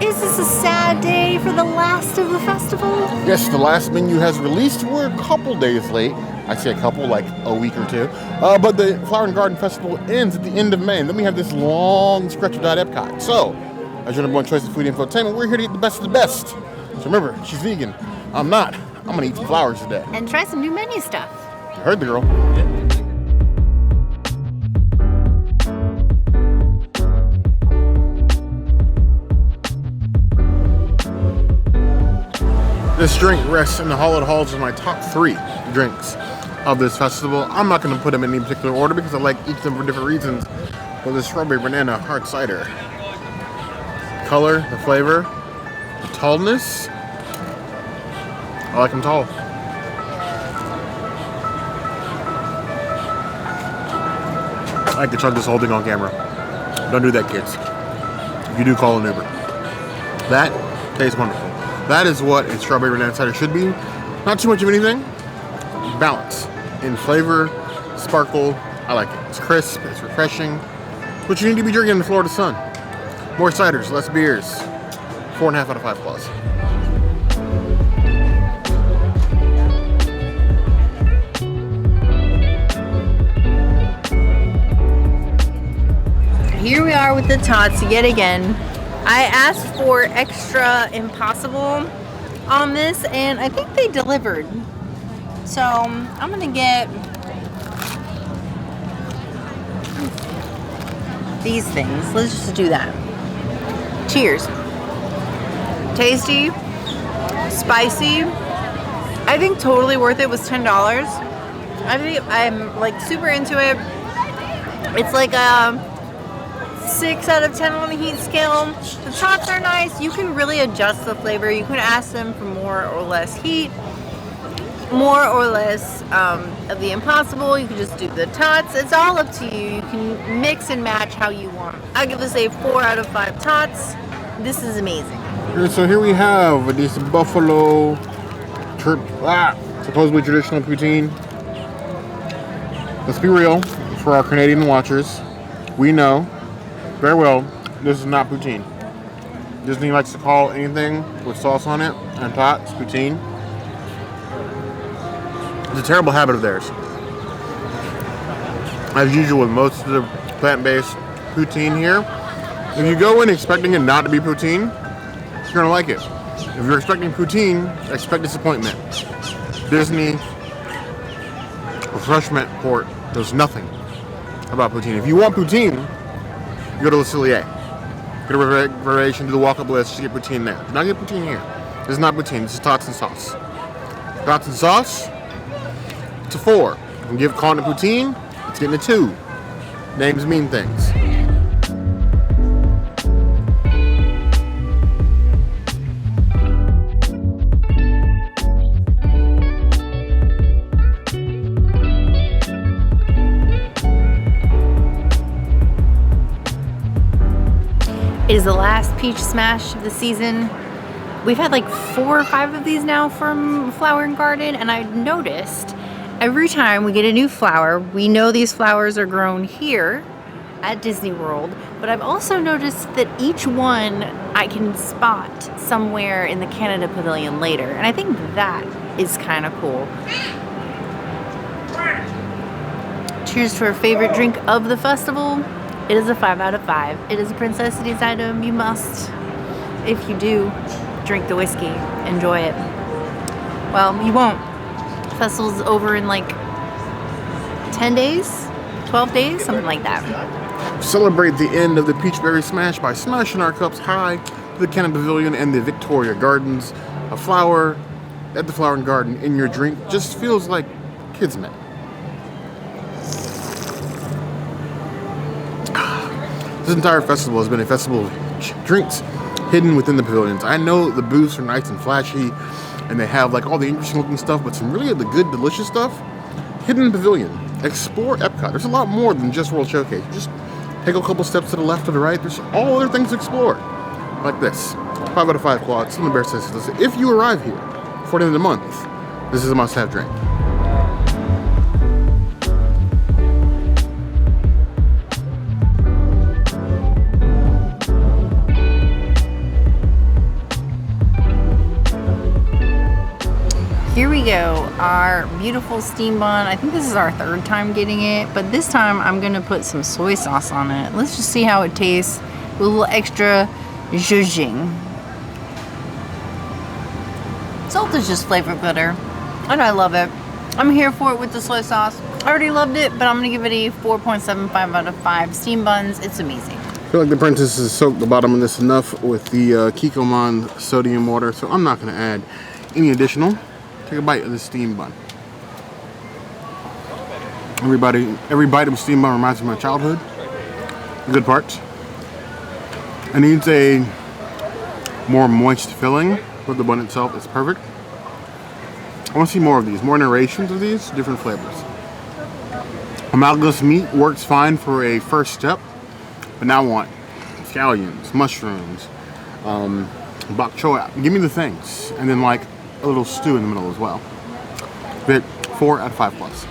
Is this a sad day for the last of the festival? Yes, the last menu has released. We're a couple days late. I say a couple, like a week or two. But the Flower and Garden Festival ends at the end of May. And then we have this long stretch without EPCOT. So, as your number one choice of foodie infotainment, we're here to eat the best of the best. So remember, she's vegan. I'm not. I'm going to eat some flowers today. And try some new menu stuff. You heard the girl. This drink rests in the Hall of the Halls of my top 3 drinks of this festival. I'm not going to put them in any particular order because I like each of them for different reasons. But the strawberry banana hard cider. Color, the flavor, the tallness. I like them tall. I like to chug this whole thing on camera. Don't do that, kids. If you do, call an Uber. That tastes wonderful. That is what a strawberry banana cider should be. Not too much of anything. Balance in flavor, sparkle. I like it. It's crisp, it's refreshing. What you need to be drinking in the Florida sun. More ciders, less beers. 4.5 out of 5 plus. Here we are with the tots yet again. I asked for extra impossible on this and I think they delivered. So I'm gonna get these things. Let's just do that. Cheers. Tasty, spicy. I think totally worth it. It was $10. I think I'm like super into it. It's like a 6 out of 10 on the heat scale. The tots are nice. You can really adjust the flavor. You can ask them for more or less heat, more or less of the impossible. You can just do the tots. It's all up to you. You can mix and match how you want. I give this a 4 out of 5 tots. This is amazing. So here we have this buffalo supposedly traditional poutine. Let's be real, for our Canadian watchers, we know very well this is not poutine. Disney likes to call anything with sauce on it and tots poutine. It's a terrible habit of theirs. As usual with most of the plant-based poutine here, if you go in expecting it not to be poutine, you're gonna like it. If you're expecting poutine, expect disappointment. Disney, Refreshment port, there's nothing about poutine. If you want poutine, you go to Le Cellier. Get a reservation, do the walk-up list, you get poutine there. Do not get poutine here. This is not poutine, this is tots and sauce. Tots and sauce, it's a 4. You can calling it poutine, it's getting a 2. Names mean things. It is the last peach smash of the season. We've had like 4 or 5 of these now from Flower and Garden, and I've noticed every time we get a new flower, we know these flowers are grown here at Disney World, but I've also noticed that each one I can spot somewhere in the Canada Pavilion later, and I think that is kind of cool. Cheers to our favorite drink of the festival. It is a 5 out of 5. It is a Princess Cities item. You must, if you do, drink the whiskey. Enjoy it. Well, you won't. The festival's over in like 10 days, 12 days, something like that. Celebrate the end of the Peachberry Smash by smashing our cups high to the Canada Pavilion and the Victoria Gardens. A flower at the Flower and Garden in your drink just feels like kismet. This entire festival has been a festival of drinks hidden within the pavilions. I know the booths are nice and flashy, and they have like all the interesting looking stuff, but some really the good, delicious stuff hidden in the pavilion. Explore EPCOT. There's a lot more than just World Showcase. Just take a couple steps to the left or the right. There's all other things to explore, like this. 5 out of 5 quads. Some of the bear says, if you arrive here for the end of the month, this is a must-have drink. we go. Our beautiful steam bun. I think this is our third time getting it, but this time I'm gonna put some soy sauce on it. Let's just see how it tastes with a little extra zhuzhing. Salt is just flavored butter, and I love it. I'm here for it with the soy sauce. I already loved it, but I'm gonna give it a 4.75 out of 5. Steam buns, it's amazing. I feel like the princess has soaked the bottom of this enough with the Kikkoman sodium water, so I'm not gonna add any additional. Take a bite of the steam bun. Every bite of steam bun reminds me of my childhood. The good parts. It needs a more moist filling, but the bun itself is perfect. I want to see more of these, more narrations of these, different flavors. Amalgamous meat works fine for a first step, but now I want scallions, mushrooms, bok choy. Give me the things, and then like a little stew in the middle as well. But 4 out of 5 plus.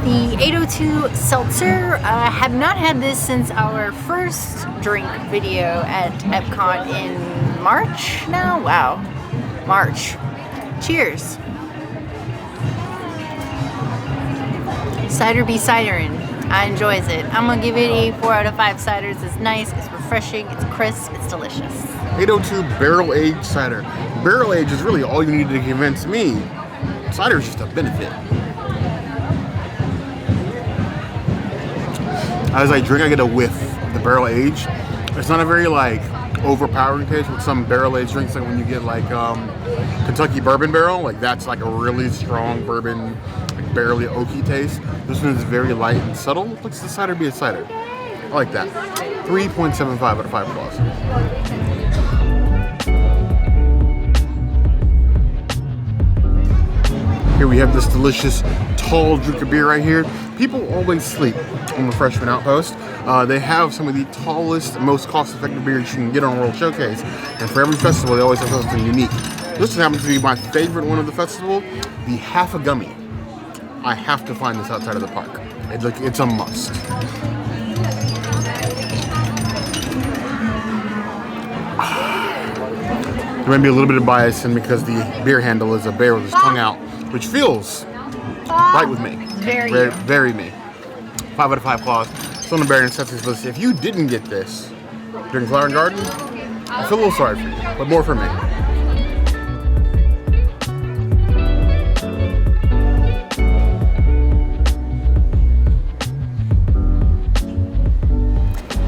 The 802 seltzer. I have not had this since our first drink video at EPCOT in March now. Wow, March. Cheers. Cider be ciderin'. I enjoys it. I'm gonna give it a 4 out of 5 ciders. It's nice, it's refreshing, it's crisp, it's delicious. 802 barrel aged cider. Barrel aged is really all you need to convince me. Cider is just a benefit. As I drink, I get a whiff of the barrel age. It's not a very like overpowering taste with some barrel aged drinks, like when you get like Kentucky bourbon barrel, like that's like a really strong bourbon, like barely oaky taste. This one is very light and subtle. Looks the cider be a cider. I like that. 3.75 out of 5 plus. Here we have this delicious tall drink of beer right here. People always sleep on Refreshment Outpost. They have some of the tallest, most cost-effective beers you can get on World Showcase. And for every festival, they always have something unique. This happens to be my favorite one of the festival, the Half a Gummy. I have to find this outside of the park. It's a must. There might be a little bit of bias in because the beer handle is a bear with his tongue out, which feels right with me. Very me. 5 out of 5 claws. It's on the Bear Necessities list. If you didn't get this during Flower and Garden, I feel a little sorry for you, but more for me.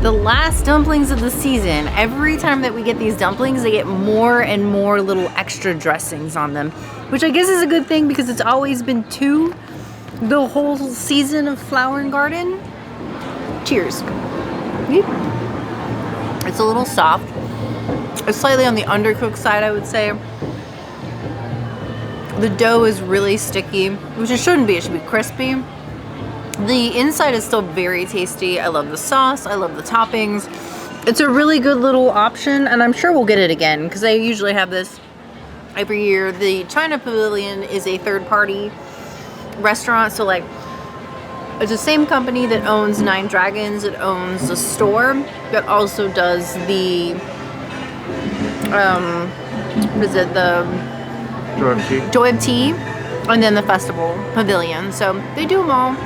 The last dumplings of the season. Every time that we get these dumplings, they get more and more little extra dressings on them, which I guess is a good thing because it's always been 2 the whole season of Flower and Garden. Cheers. It's a little soft. It's slightly on the undercooked side, I would say. The dough is really sticky, which it shouldn't be. It should be crispy. The inside is still very tasty. I love the sauce. I love the toppings. It's a really good little option, and I'm sure we'll get it again because I usually have this every year. The China Pavilion is a third-party restaurant, so like it's the same company that owns Nine Dragons. It owns the store that also does the what is it, the Joy of Tea, and then the Festival Pavilion. So they do them all,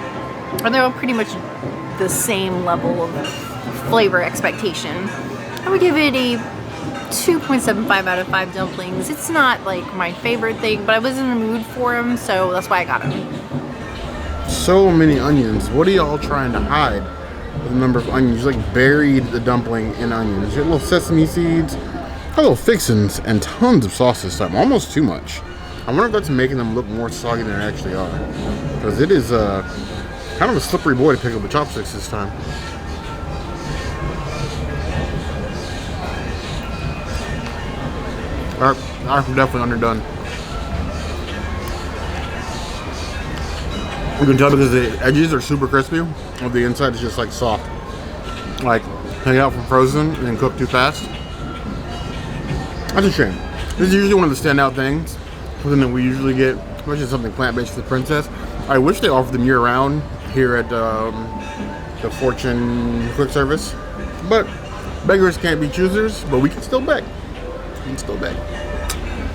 and they're all pretty much the same level of flavor expectation. I would give it a 2.75 out of 5 dumplings. It's not like my favorite thing, but I was in the mood for them, so that's why I got them. So many onions. What are y'all trying to hide with the number of onions? You like buried the dumpling in onions. You got little sesame seeds, Hello fixins and tons of sauce this time, almost too much. I wonder if that's making them look more soggy than they actually are. Because it is kind of a slippery boy to pick up the chopsticks this time. I'm definitely underdone. You can tell because the edges are super crispy, and the inside is just like soft. Like, take it out from frozen and then cook too fast. That's a shame. This is usually one of the standout things. Something that we usually get, especially something plant-based for the princess. I wish they offered them year-round here at the Fortune quick service. But beggars can't be choosers, but we can still beg. We can still beg.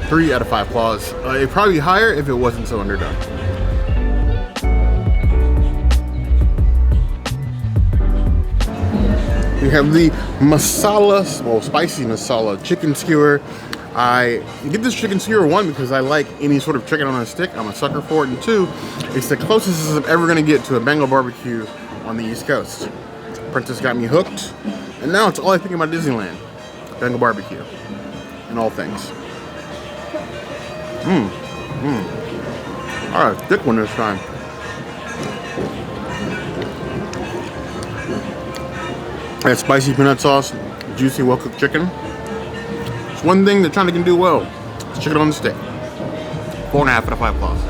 3 out of 5 claws. It'd probably be higher if it wasn't so underdone. We have the masala, well, spicy masala chicken skewer. I get this chicken skewer, 1, because I like any sort of chicken on a stick. I'm a sucker for it. And 2, it's the closest I'm ever going to get to a Bengal barbecue on the East Coast. Princess got me hooked. And now it's all I think about Disneyland. Bengal barbecue. And all things. Alright, thick one this time. That spicy peanut sauce, juicy, well-cooked chicken. It's one thing that China can do well. It's chicken on the stick. 4.5 out of 5 claws.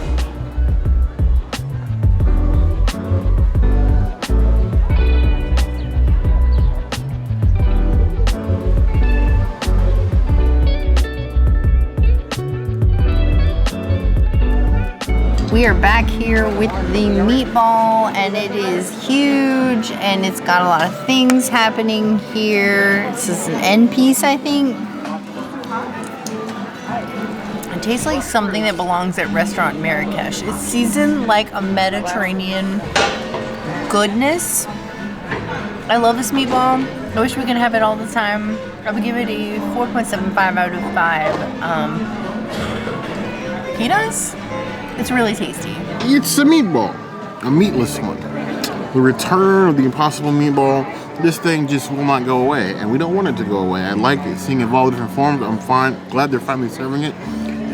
We are back here with the meatball, and it is huge, and it's got a lot of things happening here. This is an end piece, I think. It tastes like something that belongs at restaurant Marrakesh. It's seasoned like a Mediterranean goodness. I love this meatball. I wish we could have it all the time. I would give it a 4.75 out of 5. Peanuts? It's really tasty. It's a meatball, a meatless one. The return of the impossible meatball. This thing just will not go away, and we don't want it to go away. I like it, seeing it evolve different forms. I'm fine, glad they're finally serving it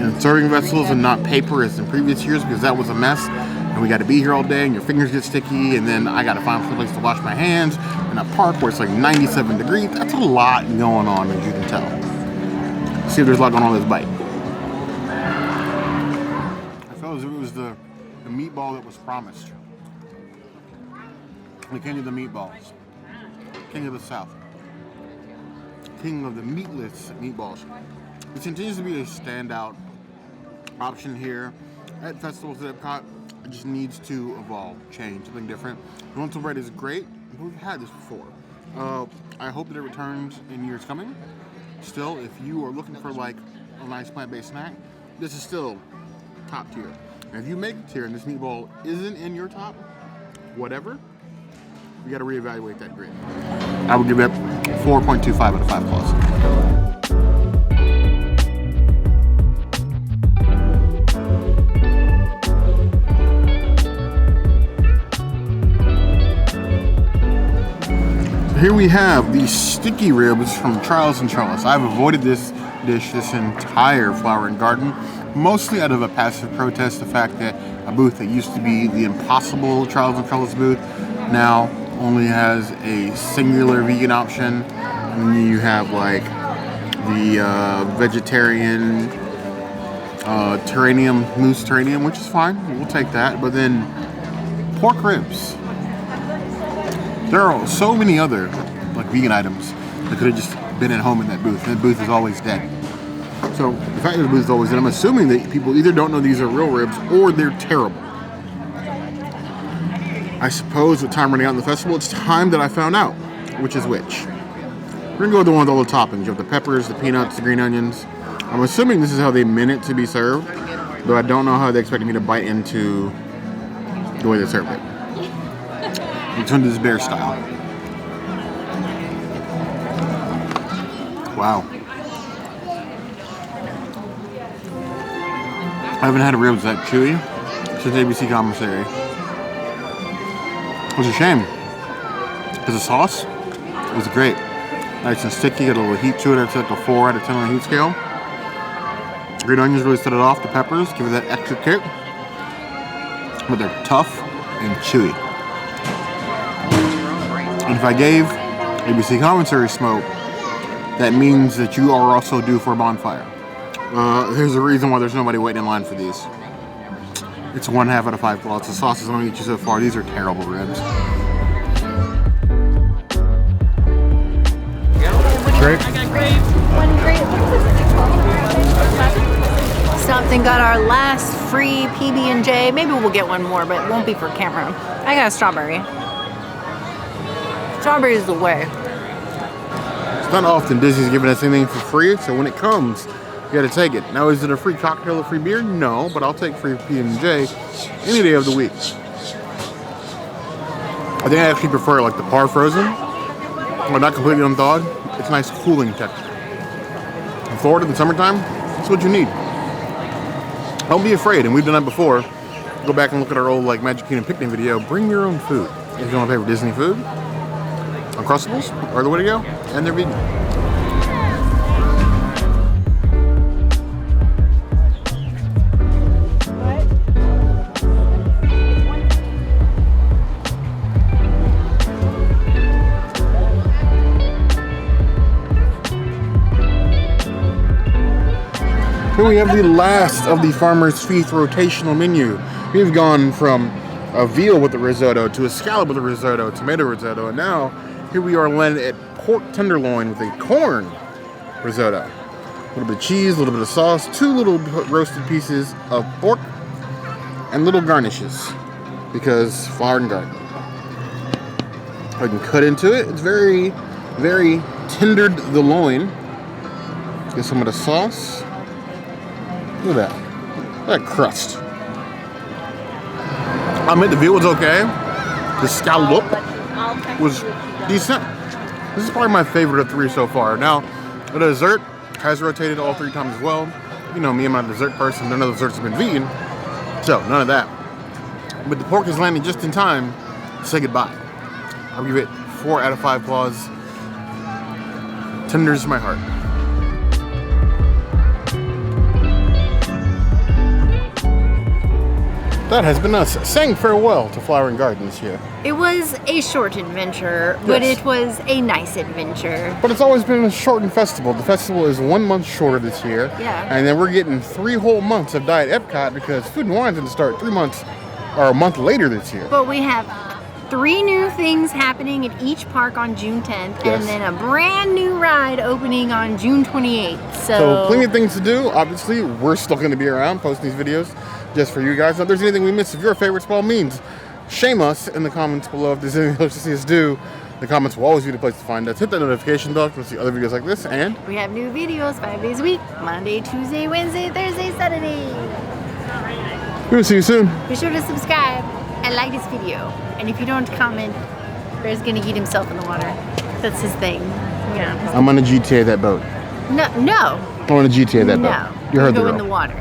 in serving vessels and not paper as in previous years, because that was a mess. And we got to be here all day, and your fingers get sticky, and then I got to find some place to wash my hands in a park where it's like 97 degrees. That's a lot going on, as you can tell. See if there's a lot going on with this bite. It was the meatball that was promised. The king of the meatballs. King of the South. King of the meatless meatballs. This continues to be a standout option here at festivals at EPCOT. It just needs to evolve, change, something different. The lentil bread is great, but we've had this before. I hope that it returns in years coming. Still, if you are looking for like a nice plant-based snack, this is still top tier. And if you make it tier and this meatball isn't in your top, whatever, we got to reevaluate that grade. I would give it 4.25 out of 5 claws. Here we have the sticky ribs from Trowel and Trellis. I've avoided this dish this entire Flower and Garden, mostly out of a passive protest, the fact that a booth that used to be the impossible Trowel and Trellis booth now only has a singular vegan option. And you have like the vegetarian mousse terranium, which is fine, we'll take that. But then pork ribs. There are so many other like vegan items that could have just been at home in that booth. And that booth is always dead. So the fact that the booth is always dead, I'm assuming that people either don't know these are real ribs or they're terrible. I suppose with time running out in the festival, it's time that I found out which is which. We're gonna go with the one with all the toppings. You have the peppers, the peanuts, the green onions. I'm assuming this is how they meant it to be served, though I don't know how they expected me to bite into the way they served it. It's into this bear style. Wow. I haven't had a ribs that chewy since ABC Commissary. It was a shame. Because the sauce was great. Nice and sticky, got a little heat to it. It's like a 4 out of 10 on the heat scale. Green onions really set it off. The peppers give it that extra kick. But they're tough and chewy. And if I gave ABC commentary smoke, that means that you are also due for a bonfire. There's a reason why there's nobody waiting in line for these. It's 1/2 out of 5 claws. The sauce is only get you so far. These are terrible ribs. Great. One grape. Stopped and got our last free PB&J. Maybe we'll get one more, but it won't be for camera. I got a strawberry. Strawberry is the way. It's not often Disney's giving us anything for free, so when it comes, you gotta take it. Now, is it a free cocktail or free beer? No, but I'll take free PB&J any day of the week. I think I actually prefer like the par frozen, but not completely unthawed. It's a nice cooling texture. In Florida in the summertime, that's what you need. Don't be afraid, and we've done that before. Go back and look at our old like Magic Kingdom picnic video. Bring your own food. If you want to pay for Disney food, Uncrustables are the way to go, and they're vegan. Here we have the last of the Farmer's Feast rotational menu. We've gone from a veal with a risotto to a scallop with a risotto, tomato risotto, and now here we are landed at pork tenderloin with a corn risotto. A little bit of cheese, a little bit of sauce, 2 little roasted pieces of pork, and little garnishes because Flower and Garden. I can cut into it. It's very, very tendered the loin. Get some of the sauce. Look at that. That crust. I mean, the veal was okay. The scallop was decent. This is probably my favorite of 3 so far. Now, the dessert has rotated all 3 times as well. You know me, I'm not a dessert person. None of the desserts have been vegan. So, none of that. But the pork is landing just in time to say goodbye. I'll give it 4 out of 5 claws. Tenders to my heart. That has been us saying farewell to Flower and Garden this year. It was a short adventure, but Yes. it was a nice adventure. But it's always been a shortened festival. The festival is 1 month shorter this year. Yeah. And then we're getting 3 whole months of Diet Epcot because Food and Wine's going to start 3 months or a month later this year. But we have 3 new things happening at each park on June 10th, Yes. and then a brand new ride opening on June 28th. So plenty of things to do. Obviously, we're still going to be around posting these videos just for you guys. If there's anything we missed, if your favorite by all means, shame us in the comments below. If there's anything else to see us do, the comments will always be the place to find us. Hit that notification bell to see other videos like this, and we have new videos 5 days a week, Monday, Tuesday, Wednesday, Thursday, Saturday. we'll see you soon. Be sure to subscribe and like this video. And if you don't comment, Bear's gonna eat himself in the water. That's his thing. Yeah. I'm on a GTA that boat. No. I want to GTA that boat. No. You heard go the in girl. the water.